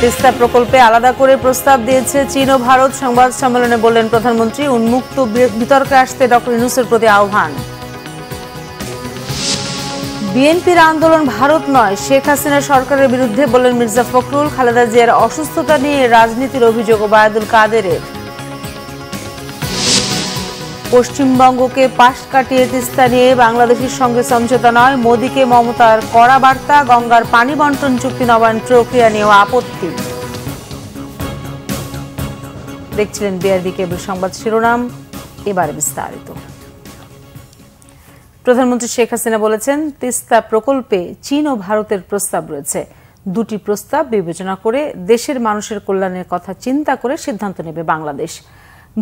তিস্তা প্রকল্পে আলাদা করে প্রস্তাব দিয়েছে চীন ও ভারত। সংবাদ সম্মেলনে বললেন প্রধানমন্ত্রী, উন্মুক্ত বিতর্কে আসতে ডক্টর ইউনূসের প্রতি আহ্বান। বিএনপির আন্দোলন ভারত নয়, শেখ হাসিনা সরকারের বিরুদ্ধে বললেন মির্জা ফখরুল। খালেদা জিয়ার অসুস্থতা নিয়ে রাজনীতির অভিযোগ ওবায়দুল কাদেরের। পশ্চিমবঙ্গকে পাশ কাটিয়ে তিস্তা নিয়ে বাংলাদেশের সঙ্গে সমঝোতা নয়, মোদীকে মমতার কড়া বার্তা। গঙ্গার পানি বন্টন চুক্তি নবায়ন প্রক্রিয়া নিয়েও আপত্তি। দেখছিলেন বিআরবি কেবল সংবাদ শিরোনাম, এবারে বিস্তারিত। প্রধানমন্ত্রী শেখ হাসিনা বলেছেন, তিস্তা প্রকল্পে চীন ও ভারতের প্রস্তাব রয়েছে। দুটি প্রস্তাব বিবেচনা করে দেশের মানুষের কল্যাণের কথা চিন্তা করে সিদ্ধান্ত নেবে বাংলাদেশ।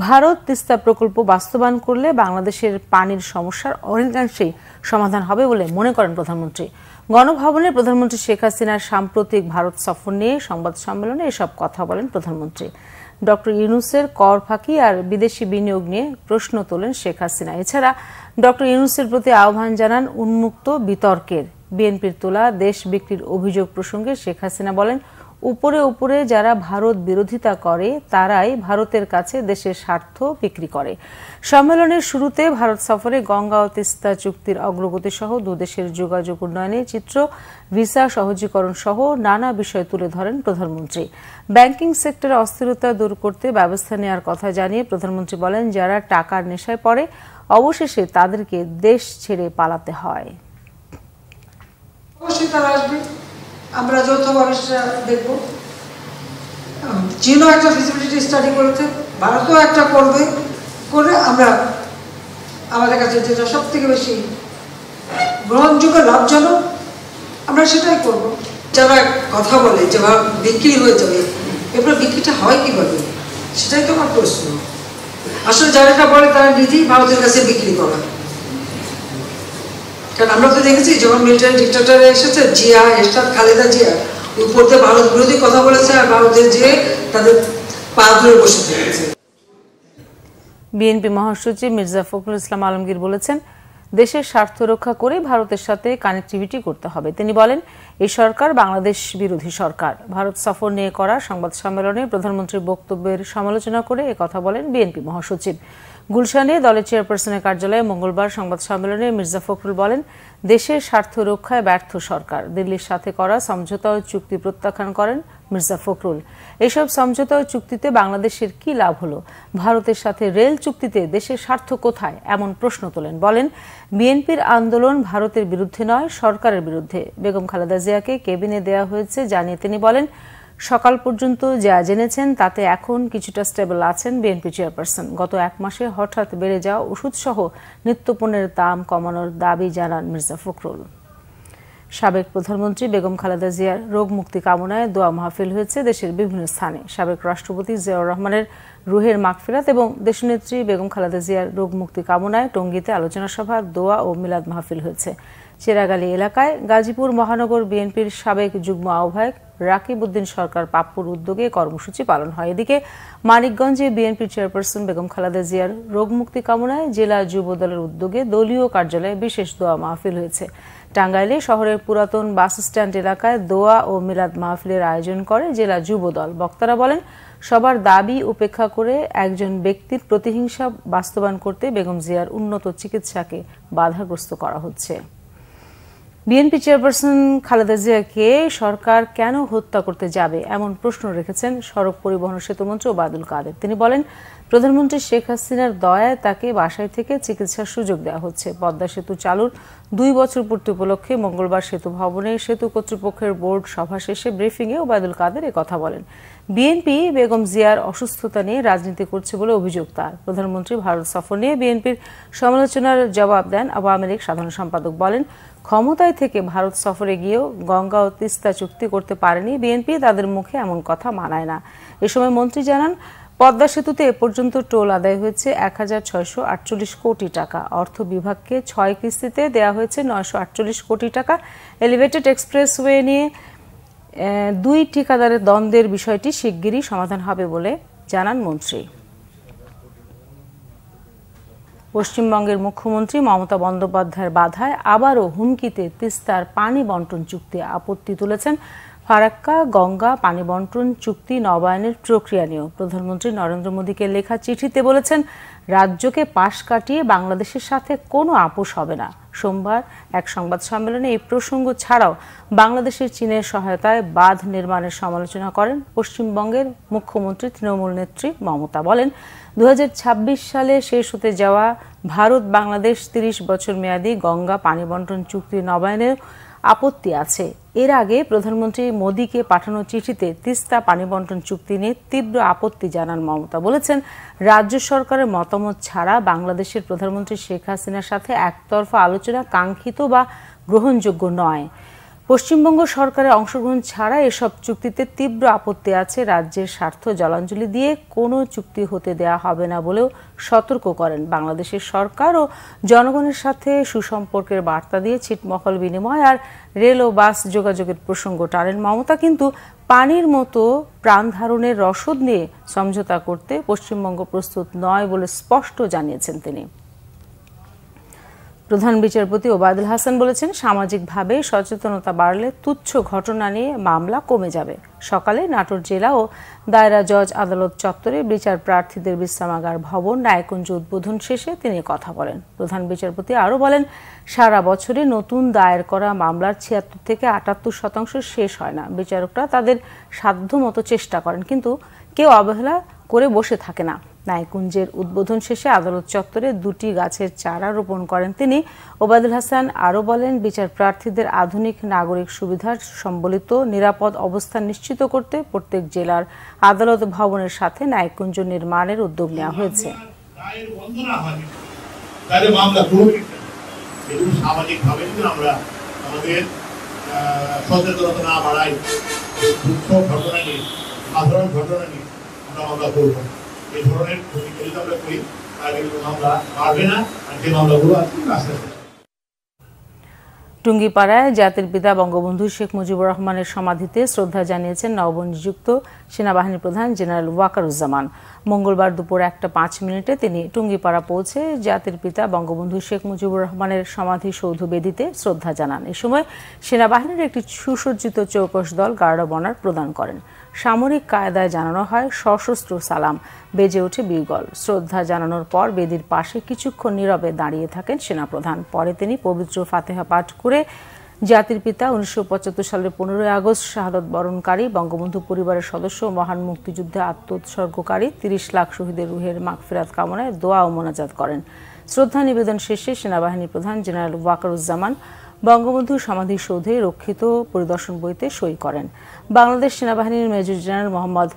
ভারত তিস্তা প্রকল্প বাস্তবায়ন করলে বাংলাদেশের পানির সমস্যার অনেকাংশেই সমাধান হবে বলে মনে করেন প্রধানমন্ত্রী। গণভবনে প্রধানমন্ত্রী শেখ হাসিনার সাম্প্রতিক ভারত সফর নিয়ে সংবাদ সম্মেলনে এসব কথা বলেন প্রধানমন্ত্রী। ডক্টর ইউনূসের কর ফাঁকি আর বিদেশি বিনিয়োগ নিয়ে প্রশ্ন তোলেন শেখ হাসিনা। এছাড়া ডক্টর ইউনূসের প্রতি আহ্বান জানান উন্মুক্ত বিতর্কের। বিএনপির তোলা দেশ বিক্রির অভিযোগ প্রসঙ্গে শেখ হাসিনা বলেন, উপরে উপরে যারা ভারত বিরোধিতা করে তারাই ভারতের কাছে দেশের স্বার্থ বিক্রি করে। সম্মেলনের শুরুতে ভারত সফরে গঙ্গা ও তিস্তা চুক্তির অগ্রগতি সহ দুদেশের যোগাযোগ উন্নয়নের চিত্র, ভিসা সহজীকরণ সহ নানা বিষয় তুলে ধরেন প্রধানমন্ত্রী। ব্যাংকিং সেক্টরে অস্থিরতা দূর করতে ব্যবস্থা নেওয়ার কথা জানিয়ে প্রধানমন্ত্রী বলেন, যারা টাকার নেশায় পড়ে অবশেষে তাদেরকে দেশ ছেড়ে পালাতে হয়। আমরা যৌথভাবে দেখব। চীনও একটা ফিজিবিলিটি স্টাডি করেছে, ভারতও একটা করবে, করে আমরা আমাদের কাছে যেটা সব থেকে বেশি গ্রহণযোগ্য লাভজনক আমরা সেটাই করব। যারা কথা বলে যে বিক্রি হয়ে যাবে, এরপর বিক্রিটা হয় কিভাবে, সেটাই তো আমার প্রশ্ন। আসলে যারা এটা বলে তারা নিজেই ভারতের কাছে বিক্রি করা। কারণ আমরা তো দেখেছি যখন মিলিটারি ডিক্টেটর এসেছে, জিয়া, এরশাদ, খালেদা জিয়া উপরতে ভারত বিরোধী কথা বলেছে আর ভারতের যে তাদের পা ধরে বসে থেকেছে। বিএনপি মহাসচিব মির্জা ফখরুল ইসলাম আলমগীর বলেছেন, দেশের স্বার্থ রক্ষা করে ভারতের সাথে কানেক্টিভিটি করতে হবে। তিনি বলেন, এই সরকার বাংলাদেশ বিরোধী সরকার। ভারত সফর নিয়ে করা সংবাদ সম্মেলনে প্রধানমন্ত্রীর বক্তব্যের সমালোচনা করে একথা বলেন বিএনপি মহাসচিব। গুলশানে দলের চেয়ারপারসনের কার্যালয়ে মঙ্গলবার সংবাদ সম্মেলনে মির্জা ফখরুল বলেন, দেশের স্বার্থ রক্ষায় ব্যর্থ সরকার। দিল্লির সাথে করা সমঝোতা ও চুক্তি প্রত্যাখ্যান করেন মির্জা ফখরুল। এসব সমঝোতা ও চুক্তিতে বাংলাদেশের কি লাভ হলো? ভারতের সাথে রেল চুক্তিতে দেশের স্বার্থ কোথায়? এমন প্রশ্ন তোলেন। বলেন, বিএনপির আন্দোলন ভারতের বিরুদ্ধে নয়, সরকারের বিরুদ্ধে। বেগম খালেদা জিয়াকে কেবিনে দেওয়া হয়েছে জানিয়ে তিনি বলেন, সকাল পর্যন্ত যা জেনেছেন তাতে এখন কিছুটা স্টেবল আছেন বিএনপি চেয়ারপারসন। গত এক মাসে হঠাৎ বেড়ে যাওয়া ওষুধসহ নিত্যপণ্যের দাম কমানোর দাবি জানান মির্জা ফখরুল। সাবেক প্রধানমন্ত্রী বেগম খালেদা জিয়ার রোগ মুক্তি কামনায় দোয়া মাহফিল হয়েছে দেশের বিভিন্ন স্থানে। সাবেক রাষ্ট্রপতি জিয়াউর রহমানের রুহের মাগফিরাত এবং দেশনেত্রী বেগম খালেদা জিয়ার রোগ মুক্তি কামনায় টঙ্গীতে আলোচনা সভা, দোয়া ও মিলাদ মাহফিল হয়েছে। চেরাগালী এলাকায় গাজীপুর মহানগর বিএনপির সাবেক যুগ্ম আহ্বায়ক রাকিব উদ্দিন সরকার পাপ্পুর উদ্যোগে কর্মসূচি পালন হয়। এদিকে মানিকগঞ্জে বিএনপি চেয়ারপারসন বেগম খালেদা জিয়ার রোগ মুক্তি কামনায় জেলা যুব দলের উদ্যোগে দলীয় কার্যালয়ে বিশেষ দোয়া মাহফিল হয়েছে। টাঙ্গাইলে শহরের পুরাতন বাস স্ট্যান্ড এলাকায় দোয়া ও মিলাদ মাহফিলের আয়োজন করে জেলা যুব দল। বক্তারা বলেন, সবার দাবি উপেক্ষা করে একজন ব্যক্তির প্রতিহিংসা বাস্তবায়ন করতে বেগম জিয়ার উন্নত চিকিৎসাকে বাধাগ্রস্ত করা হচ্ছে। বিএনপি চেয়ারপারসন খালেদা জিয়াকে সরকার কেন হত্যা করতে যাবে এমন প্রশ্ন রেখেছেন সড়ক পরিবহন সেতুমন্ত্রী ওবায়দুল কাদের। তিনি বলেন, প্রধানমন্ত্রী শেখ হাসিনার দয়ায় তাকে বাসায় থেকে চিকিৎসার সুযোগ দেওয়া হচ্ছে। পদ্মা সেতু চালুর 2 বছর পূর্তি উপলক্ষে মঙ্গলবার সেতু ভবনে সেতু কর্তৃপক্ষের বোর্ড সভা শেষে ব্রিফিংয়ে ওবায়দুল কাদের একথা বলেন। বিএনপি বেগম জিয়ার অসুস্থতা নিয়ে রাজনীতি করছে বলে অভিযোগ তার। প্রধানমন্ত্রী ভারত সফর নিয়ে বিএনপির সমালোচনার জবাব দেন আওয়ামী লীগ সাধারণ সম্পাদক। বলেন, ক্ষমতায় থেকে ভারত সফরে গিয়েও গঙ্গা ও তিস্তা চুক্তি করতে পারেনি বিএনপি, তাদের মুখে এমন কথা মানায় না। এ সময় মন্ত্রী জানান, পদ্মা সেতুতে এ পর্যন্ত টোল আদায় হয়েছে 1648 কোটি টাকা। অর্থ বিভাগকে 6 কিস্তিতে দেওয়া হয়েছে 948 কোটি টাকা। এলিভেটেড এক্সপ্রেসওয়ে নিয়ে 2 ঠিকাদারের দ্বন্দ্বের বিষয়টি শিগগিরই সমাধান হবে বলে জানান মন্ত্রী। পশ্চিমবঙ্গের মুখ্যমন্ত্রী মমতা বন্দ্যোপাধ্যায়ের বাধায় আবারও হুমকিতে তিস্তার পানি বন্টন চুক্তি আপত্তি তুলেছেন ফারাক্কা গঙ্গা পানি বন্টন চুক্তি নবায়নের প্রক্রিয়া নিয়েও প্রধানমন্ত্রী নরেন্দ্র মোদীকে লেখা চিঠিতে বলেছেন, রাজ্যকে পাশ কাটিয়ে বাংলাদেশের সাথে কোনো আপোষ হবে না। সোমবার এক সংবাদ সম্মেলনে এই প্রসঙ্গ ছাড়াও বাংলাদেশের চীনের সহায়তায় বাঁধ নির্মাণের সমালোচনা করেন পশ্চিমবঙ্গের মুখ্যমন্ত্রী তৃণমূল নেত্রী মমতা। বলেন, 2026 সালে শেষ হতে যাওয়া ভারত বাংলাদেশ 30 বছর মেয়াদী গঙ্গা পানি বন্টন চুক্তি নবায়নের আপত্তি আছে। এর আগে প্রধানমন্ত্রী মোদীকে পাঠানো চিঠিতে তিস্তা পানি বন্টন চুক্তি নিয়ে তীব্র আপত্তি জানান মমতা। বলেছেন, রাজ্য সরকারের মতামত ছাড়া বাংলাদেশের প্রধানমন্ত্রী শেখ হাসিনার সাথে একতরফা আলোচনা কাঙ্ক্ষিত বা গ্রহণযোগ্য নয়। পশ্চিমবঙ্গ সরকারের অংশগ্রহণ ছাড়া এসব চুক্তিতে তীব্র আপত্তি আছে। রাজ্যের স্বার্থ জলাঞ্জলি দিয়ে কোনো চুক্তি হতে দেয়া হবে না বলেও সতর্ক করেন। বাংলাদেশের সরকার ও জনগণের সাথে সুসম্পর্কের বার্তা দিয়ে ছিটমহল বিনিময় আর রেল ও বাস যোগাযোগের প্রসঙ্গ টানেন মমতা। কিন্তু পানির মতো প্রাণ ধারণের রসদ নিয়ে সমঝোতা করতে পশ্চিমবঙ্গ প্রস্তুত নয় বলে স্পষ্ট জানিয়েছেন তিনি। প্রধান বিচারপতি ওবায়দুল হাসান বলেছেন, সামাজিকভাবে সচেতনতা বাড়লে তুচ্ছ ঘটনা নিয়ে মামলা কমে যাবে। সকালে নাটোর জেলা ও দায়রা জজ আদালত চত্বরে বিচার প্রার্থীদের বিশ্রামাগার ভবন নায়কুঞ্জ উদ্বোধন শেষে তিনি কথা বলেন। প্রধান বিচারপতি আরও বলেন, সারা বছরে নতুন দায়ের করা মামলার 76 থেকে 78% শেষ হয় না। বিচারকরা তাদের সাধ্যমতো চেষ্টা করেন, কিন্তু কেউ অবহেলা করে বসে থাকে না। নায়কুঞ্জের উদ্বোধন শেষে আদালত চত্বরে 2টি গাছের চারা রোপণ করেন তিনি। ওবায়দুল হাসান আরও বলেন, বিচার প্রার্থীদের আধুনিক নাগরিক সুবিধার সম্বলিত নিরাপদ অবস্থান নিশ্চিত করতে প্রত্যেক জেলার আদালত ভবনের সাথে নায়কুঞ্জ নির্মাণের উদ্যোগ নেওয়া হয়েছে। এই ধরনের প্রতিযোগিতা আমরা করি, তাহলে মামলা বাড়বে না, আর যে মামলাগুলো আছে আস্তে আস্তে। টুঙ্গিপাড়ায় জাতির পিতা বঙ্গবন্ধু শেখ মুজিবুর রহমানের সমাধিতে শ্রদ্ধা জানিয়েছেন নবনিযুক্ত সেনাবাহিনী প্রধান জেনারেল ওয়াকারুজ্জামান। মঙ্গলবার দুপুর 1:05 তিনি টুঙ্গিপাড়া পৌঁছে জাতির পিতা বঙ্গবন্ধু শেখ মুজিবুর রহমানের সমাধিসৌধ বেদিতে শ্রদ্ধা জানান। এ সময় সেনাবাহিনীর একটি সুসজ্জিত চৌকস দল গার্ড অব অনার প্রদান করেন। সামরিক কায়দায় জানানো হয় সশস্ত্র সালাম, বেজে ওঠে বিগল। শ্রদ্ধা জানানোর পর বেদির পাশে কিছুক্ষণ নীরবে দাঁড়িয়ে থাকেন সেনাপ্রধান। পরে তিনি পবিত্র ফাতেহা পাঠ করে জাতির পিতা 1975 সালের 15 আগস্ট শাহাদত বরণকারী বঙ্গবন্ধু পরিবারের সদস্য মহান মুক্তিযুদ্ধে আত্মোৎসর্গকারী 30 লাখ শহীদের রুহের মাগফিরাত কামনায় দোয়া ও মোনাজাত করেন। শ্রদ্ধা নিবেদন শেষে সেনাবাহিনী প্রধান জেনারেল ওয়াকারুজ্জামান বঙ্গবন্ধু সমাধিসৌধে রক্ষিত পরিদর্শন বইতে সই করেন। বাংলাদেশ সেনাবাহিনীর মেজর জেনারেল মোহাম্মদ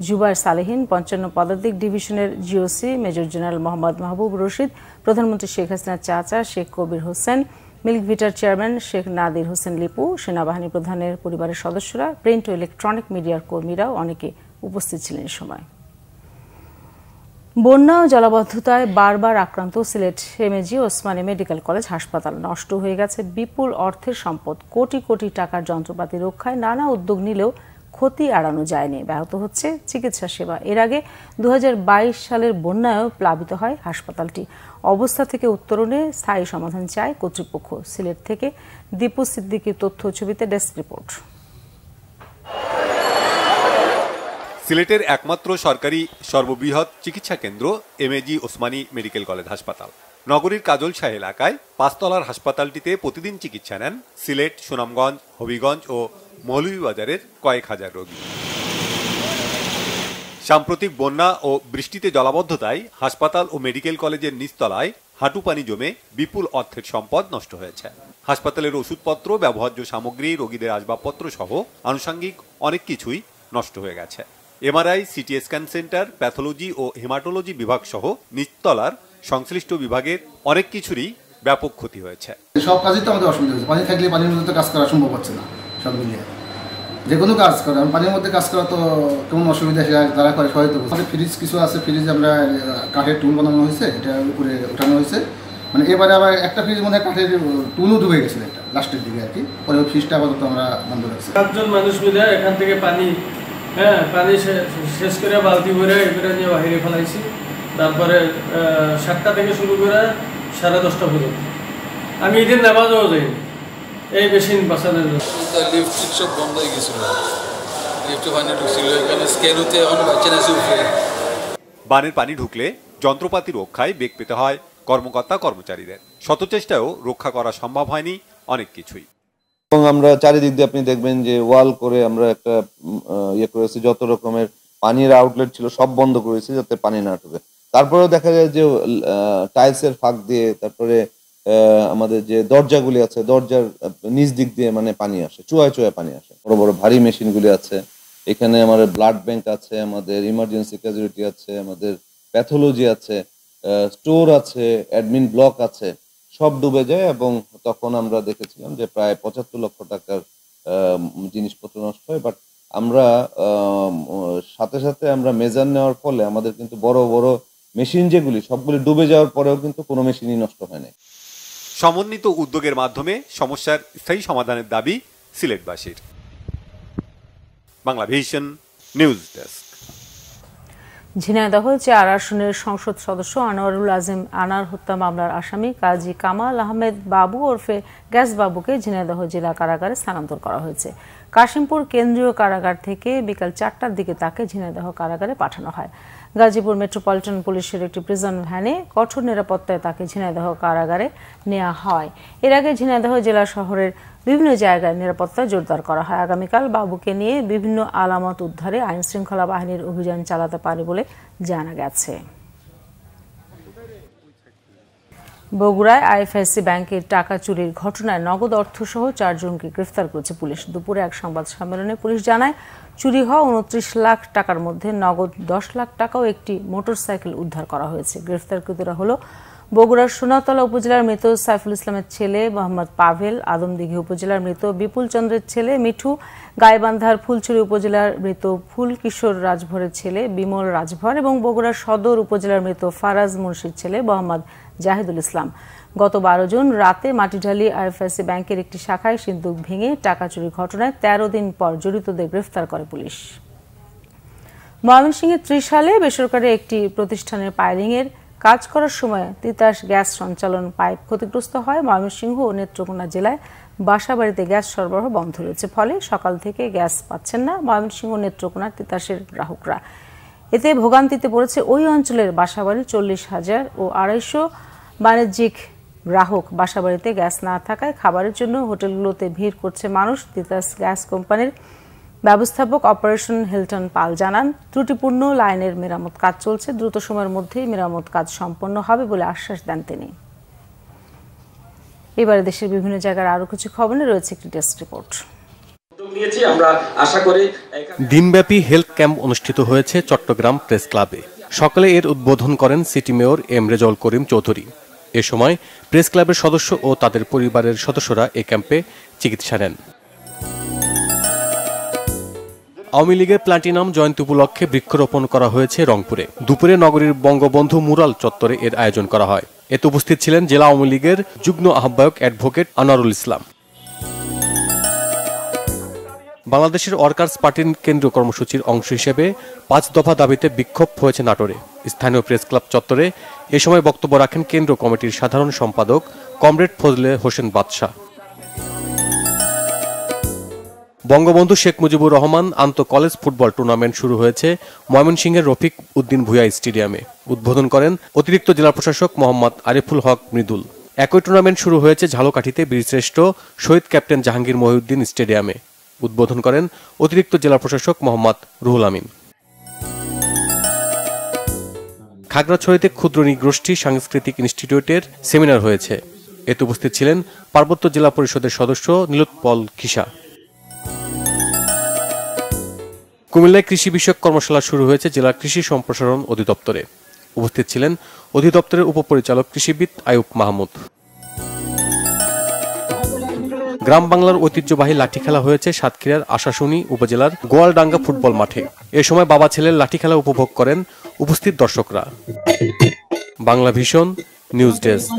জুবায়ের সালেহিন, 55 পদাতিক ডিভিশনের জিওসি মেজর জেনারেল মোহাম্মদ মাহবুব রশিদ, প্রধানমন্ত্রী শেখ হাসিনার চাচা শেখ কবির হোসেন, মিল্ক ভিটার চেয়ারম্যান শেখ নাদির হোসেন লিপু, সেনাবাহিনী প্রধানের পরিবারের সদস্যরা, প্রিন্ট ও ইলেকট্রনিক মিডিয়ার কর্মীরাও অনেকে উপস্থিত ছিলেন এ সময়। বন্যা ও জলাবদ্ধতায় বারবার আক্রান্ত Sylhet MAG Osmani medical college হাসপাতাল। নষ্ট হয়ে গেছে বিপুল অর্থের সম্পদ। কোটি কোটি টাকার যন্ত্রপাতি রক্ষায় নানা উদ্যোগ নিলেও ক্ষতি এড়ানো যায়নি। ব্যাহত হচ্ছে চিকিৎসা সেবা। এর আগে 2022 সালের বন্যায়ও প্লাবিত হয় হাসপাতালটি। অবস্থা থেকে উত্তরণে স্থায়ী সমাধান চায় কর্তৃপক্ষ। সিলেট থেকে দীপু সিদ্দিকীর তথ্য ছবিতে ডেস্ক রিপোর্ট। সিলেটের একমাত্র সরকারি সর্ববৃহৎ চিকিৎসা কেন্দ্র এমএজি ওসমানী মেডিকেল কলেজ হাসপাতাল। নগরীর কাজলশাহ এলাকায় 5 তলার হাসপাতালটিতে প্রতিদিন চিকিৎসা নেন সিলেট, সুনামগঞ্জ, হবিগঞ্জ ও মৌলভীবাজারের কয়েক হাজার রোগী। সাম্প্রতিক বন্যা ও বৃষ্টিতে জলাবদ্ধতায় হাসপাতাল ও মেডিকেল কলেজের নিচতলায় হাঁটু পানি জমে বিপুল অর্থের সম্পদ নষ্ট হয়েছে। হাসপাতালের ওষুধপত্র, ব্যবহার্য সামগ্রী, রোগীদের আসবাবপত্র সহ আনুষঙ্গিক অনেক কিছুই নষ্ট হয়ে গেছে। MRI, CT scan centre, pathology ও হেমাটোলজি বিভাগ সহ নিচতলার সংশ্লিষ্ট বিভাগের অনেক কিছুরই ব্যাপক ক্ষতি হয়েছে। সব কাজই তো আমাদের অসুবিধা হচ্ছে। পানি থাকলে পানির মধ্যে কাজ করা সম্ভব হচ্ছে না। সব মিলিয়ে যে কোনো কাজ করা, পানির মধ্যে কাজ করা তো কেমন অসুবিধা তারা করে সহায়তা করছে। আমাদের ফ্রিজ কিছু আছে, ফ্রিজ আমরা কাঠের টুল বানানো হয়েছে, এটা উপরে ওঠানো হয়েছে। মানে এবারে আবার একটা ফ্রিজ মধ্যে কাঠের টুলও ডুবে গেছিল একটা লাস্টের দিকে আর কি। পরে ওই ফ্রিজটা আপাতত আমরা বন্ধ রাখছি। 5জন মানুষ মিলে এখান থেকে পানি শেষ করে বালতি ভরে এবারে নিয়ে বাহিরে ফেলাইছি। তারপরে 7টা থেকে শুরু করে 10:30 পর্যন্ত। আমি এদিন নামাজও যাইনি, এই মেশিন বাঁচানোর জন্য। লিফট সব বন্ধ হয়ে গেছিল, লিফটে পানি ঢুকছিল, এখানে স্ক্যান হতে এখন বাচ্চা নাচে উঠে। বানের পানি ঢুকলে যন্ত্রপাতি রক্ষায় বেগ পেতে হয় কর্মকর্তা কর্মচারীদের। শত চেষ্টায়ও রক্ষা করা সম্ভব হয়নি অনেক কিছুই। এবং আমরা চারিদিক দিয়ে আপনি দেখবেন যে ওয়াল করে আমরা একটা ইয়ে করেছি, যত রকমের পানির আউটলেট ছিল সব বন্ধ করেছি যাতে পানি না ঢুকে। তারপরেও দেখা যায় যে টাইলসের ফাঁক দিয়ে, তারপরে আমাদের যে দরজাগুলি আছে দরজার নিচ দিক দিয়ে মানে পানি আসে, চুয়ায় চুয়ায় পানি আসে। বড় বড় ভারী মেশিনগুলি আছে, এখানে আমাদের ব্লাড ব্যাংক আছে, আমাদের ইমার্জেন্সি ক্যাজুয়ালিটি আছে, আমাদের প্যাথোলজি আছে, স্টোর আছে, অ্যাডমিন ব্লক আছে, সব ডুবে যায়। এবং তখন আমরা দেখেছিলাম যে প্রায় 75 লক্ষ টাকার জিনিসপত্র নষ্ট হয়। বাট আমরা সাথে সাথে আমরা মেজার নেওয়ার ফলে আমাদের কিন্তু বড় বড় মেশিন যেগুলি সবগুলি ডুবে যাওয়ার পরেও কিন্তু কোনো মেশিনই নষ্ট হয় না। সমন্বিত উদ্যোগের মাধ্যমে সমস্যার স্থায়ী সমাধানের দাবি সিলেটবাসীর। Bangla vision news desk. Jhenaidah ৪ আসনের সংসদ সদস্য আনোয়ারুল আজিম আনার হত্যা মামলার আসামি কাজী কামাল আহমেদ বাবু ওরফে গ্যাস বাবুকে ঝিনাইদহ জেলা কারাগারে স্থানান্তর করা হয়েছে। কাশিমপুর কেন্দ্রীয় কারাগার থেকে বিকাল ৪টার দিকে তাকে ঝিনাইদহ কারাগারে পাঠানো হয়। গাজীপুর মেট্রোপলিটন পুলিশের একটি প্রিজন ভ্যানে কঠোর নিরাপত্তায় তাকে ঝিনাইদহ কারাগারে নেওয়া হয়। এর আগে ঝিনাইদহ জেলা শহরের বিভিন্ন জায়গায় নিরাপত্তা জোরদার করা হয়। আগামীকাল বাবুকে নিয়ে বিভিন্ন আলামত উদ্ধারে আইন শৃঙ্খলা বাহিনীর অভিযান চালাতে পারে বলে জানা গেছে। বগুড়ায় আইএফআইসি ব্যাংকের টাকা চুরির ঘটনায় নগদ অর্থসহ 4 জনকে গ্রেফতার করেছে পুলিশ। দুপুরে এক সংবাদ সম্মেলনে পুলিশ জানায়, চুরি হওয়া 29 লাখ টাকার মধ্যে নগদ 10 লাখ টাকা ও একটি মোটরসাইকেল উদ্ধার করা হয়েছে। গ্রেফতারকৃতরা হলো বগুড়ার সোনাতলা উপজেলার মৃত সাইফুল ইসলামের ছেলে মোহাম্মদ পাভেল, আদমদিঘি উপজেলার মৃত বিপুল চন্দ্রের ছেলে মিঠু, গাইবান্ধার ফুলছড়ি উপজেলার মৃত ফুল কিশোর রাজভরের ছেলে বিমল রাজভর এবং বগুড়ার সদর উপজেলার মৃত ফারাজ মুন্সির ছেলে মোহাম্মদ জাহিদুল ইসলাম। গত 12 জুন রাতে মাটিঢালি আইএফআইসি ব্যাংকের একটি শাখায় সিন্দুক ভেঙে টাকা চুরির ঘটনায় 13 দিন পর জড়িতদের গ্রেফতার করে পুলিশ। ময়মনসিংহের ত্রিশালে বেসরকারি একটি প্রতিষ্ঠানের পাইলিংয়ের কাজ করার সময় তিতাস গ্যাস সঞ্চালন পাইপ ক্ষতিগ্রস্ত হয়। ময়মনসিংহ ও নেত্রকোনা জেলায় বাসাবাড়িতে গ্যাস সরবরাহ বন্ধ রয়েছে, ফলে সকাল থেকে গ্যাস পাচ্ছেন না ময়মনসিংহ ও নেত্রকোনার তিতাসের গ্রাহকরা। এতে ভোগান্তিতে পড়েছে ওই অঞ্চলের বাসাবাড়ি 40,000 ও 250 বাণিজ্যিক গ্রাহক। বাসাবাড়িতে গ্যাস না থাকায় খাবারের জন্য হোটেলগুলোতে ভিড় করছে মানুষ। তিতাস গ্যাস কোম্পানির ব্যবস্থাপক অপারেশন হিলটন পাল জানান, ত্রুটিপূর্ণ লাইনের মেরামত কাজ চলছে, দ্রুত সময়ের মধ্যেই মেরামত কাজ সম্পন্ন হবে বলে আশ্বাস দেন তিনি। এবারে দেশের বিভিন্ন জায়গার আরো কিছু খবরে রয়েছে একটি ডেস্ক রিপোর্ট। দিনব্যাপী হেলথ ক্যাম্প অনুষ্ঠিত হয়েছে চট্টগ্রাম প্রেস ক্লাবে। সকালে এর উদ্বোধন করেন city mayor M Rezaul Karim Chowdhury. এ সময় প্রেস ক্লাবের সদস্য ও তাদের পরিবারের সদস্যরা এ ক্যাম্পে চিকিৎসা নেন। আওয়ামী লীগের প্লাটিনাম জয়ন্তী উপলক্ষে বৃক্ষরোপণ করা হয়েছে রংপুরে। দুপুরে নগরীর বঙ্গবন্ধু মুরাল চত্বরে এর আয়োজন করা হয়। এতে উপস্থিত ছিলেন জেলা আওয়ামী লীগের যুগ্ম আহ্বায়ক অ্যাডভোকেট আনোয়ারুল ইসলাম। বাংলাদেশের ওয়ার্কার্স পার্টির কেন্দ্রীয় কর্মসূচির অংশ হিসেবে 5 দফা দাবিতে বিক্ষোভ হয়েছে নাটোরে। স্থানীয় প্রেস ক্লাব চত্বরে এ সময় বক্তব্য রাখেন কেন্দ্রীয় কমিটির সাধারণ সম্পাদক কমরেড ফজলে হোসেন বাদশাহ। বঙ্গবন্ধু শেখ মুজিবুর রহমান আন্তঃ কলেজ ফুটবল টুর্নামেন্ট শুরু হয়েছে ময়মনসিংহের রফিক উদ্দিন ভুঁইয়া স্টেডিয়ামে। উদ্বোধন করেন অতিরিক্ত জেলা প্রশাসক মোহাম্মদ আরিফুল হক মৃদুল। একই টুর্নামেন্ট শুরু হয়েছে ঝালকাঠিতে বীরশ্রেষ্ঠ শহীদ ক্যাপ্টেন জাহাঙ্গীর মহিউদ্দিন স্টেডিয়ামে। উদ্বোধন করেন অতিরিক্ত জেলা প্রশাসক মোহাম্মদ রুহুল আমিন। খাগড়াছড়িতে ক্ষুদ্র নৃগোষ্ঠী সাংস্কৃতিক ইনস্টিটিউটের সেমিনার হয়েছে। এতে উপস্থিত ছিলেন পার্বত্য জেলা পরিষদের সদস্য নীলোৎপল খিসা। কুমিল্লায় কৃষি বিষয়ক কর্মশালা শুরু হয়েছে জেলা কৃষি সম্প্রসারণ অধিদপ্তরে। উপস্থিত ছিলেন অধিদপ্তরের উপপরিচালক কৃষিবিদ আয়ুব মাহমুদ। গ্রাম বাংলার ঐতিহ্যবাহী লাঠি খেলা হয়েছে সাতক্ষীরার আশাশুনি উপজেলার গোয়ালডাঙ্গা ফুটবল মাঠে। এ সময় বাবা ছেলের লাঠি খেলা উপভোগ করেন উপস্থিত দর্শকরা। Bangla vision news desk.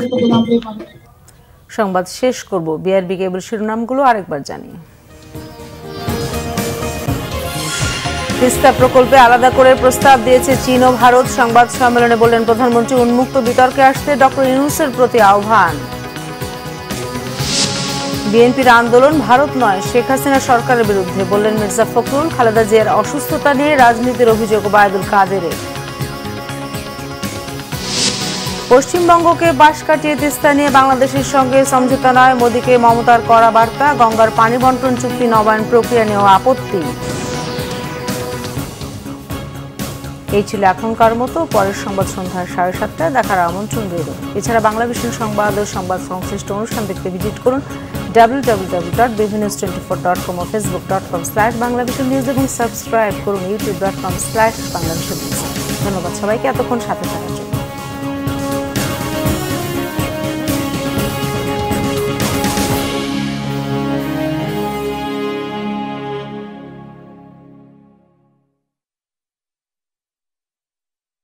সংবাদ শেষ করব বিআরবি কেবল শিরোনামগুলো আরেকবার জানিয়ে। তিস্তা প্রকল্পে আলাদা করে প্রস্তাব দিয়েছে চীন ও ভারত। সংবাদ সম্মেলনে বললেন প্রধানমন্ত্রী, উন্মুক্ত বিতর্কে আসতে ডক্টর ইউনূসের প্রতি আহ্বান। বিএনপির আন্দোলন ভারত নয়, শেখ হাসিনা সরকারের বিরুদ্ধে, বললেন মির্জা ফখরুল। খালেদা জিয়ার অসুস্থতা নিয়ে রাজনীতির অভিযোগ ওবায়দুল কাদেরের। পশ্চিমবঙ্গকে বাঁশ কাটিয়ে তিস্তা নিয়ে বাংলাদেশের সঙ্গে সমঝোতা নয়, মোদীকে মমতার কড়া বার্তা। গঙ্গার পানি বন্টন চুক্তি নবায়ন প্রক্রিয়া নিয়েও আপত্তি। এই ছিল এখনকার মতো। পরের সংবাদ সন্ধ্যা 7:30টায় দেখার আমন্ত্রণ রইল। এছাড়া বাংলাভিশন সংবাদ ও সংবাদ সংশ্লিষ্ট অনুষ্ঠান দেখতে ভিজিট করুন www.bvnews24.com ও facebook.com/banglavisionnews এবং সাবস্ক্রাইব করুন youtube.com/banglavisionnews। ধন্যবাদ সবাইকে এতক্ষণ সাথে থাকার জন্য।